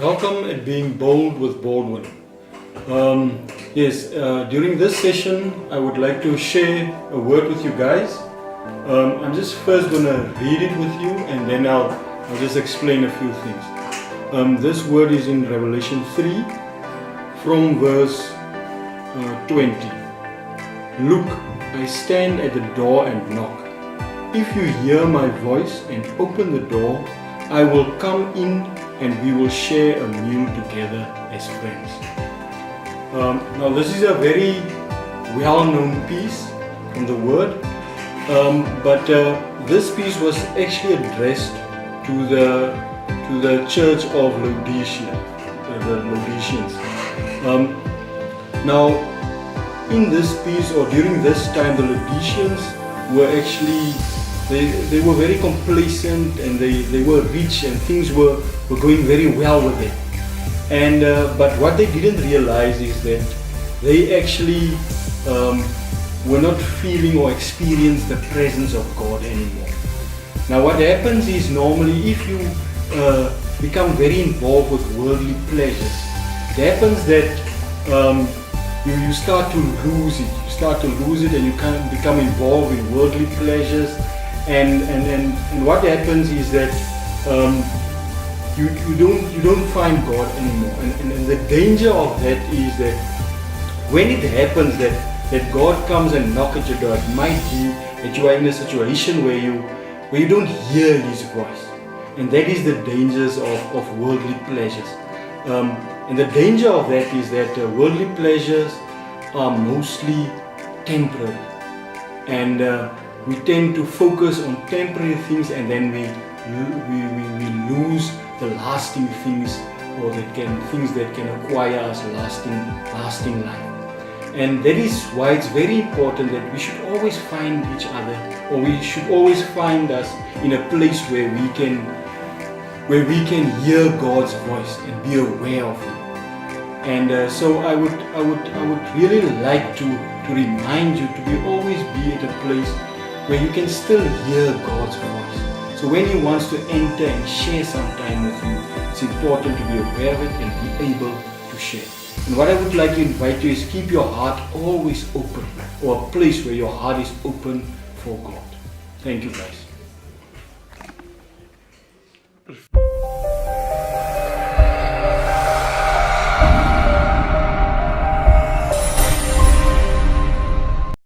Welcome at Being Bold with Baldwin. During this session, I would like to share a word with you guys. I'm just first going to read it with you, and then I'll just explain a few things. This word is in Revelation 3 from verse 20. Look, I stand at the door and knock. If you hear my voice and open the door, I will come in and we will share a meal together as friends. Now this is a very well-known piece from the word, but this piece was actually addressed to the church of Laodicea, the Laodiceans. Now in this piece, or during this time, the Laodiceans were actually they were very complacent, and they were rich, and things were going very well with them. And but what they didn't realize is that they actually were not feeling or experience the presence of God anymore. Now what happens is, normally if you become very involved with worldly pleasures, it happens that you start to lose it. You start to lose it, and you can become involved in worldly pleasures. And what happens is that you don't find God anymore. And the danger of that is that when it happens that God comes and knocks at your door, it might be that you are in a situation where you don't hear His voice. And that is the dangers of worldly pleasures. And the danger of that is that worldly pleasures are mostly temporary. And we tend to focus on temporary things, and then we lose the lasting things, or things that can acquire us lasting life. And that is why it's very important that we should always find each other, or we should always find us in a place where we can hear God's voice and be aware of Him. And so I would really like to remind you to always be at a place where you can still hear God's voice. So when He wants to enter and share some time with you, it's important to be aware of it and be able to share. And what I would like to invite you is keep your heart always open, or a place where your heart is open for God. Thank you guys.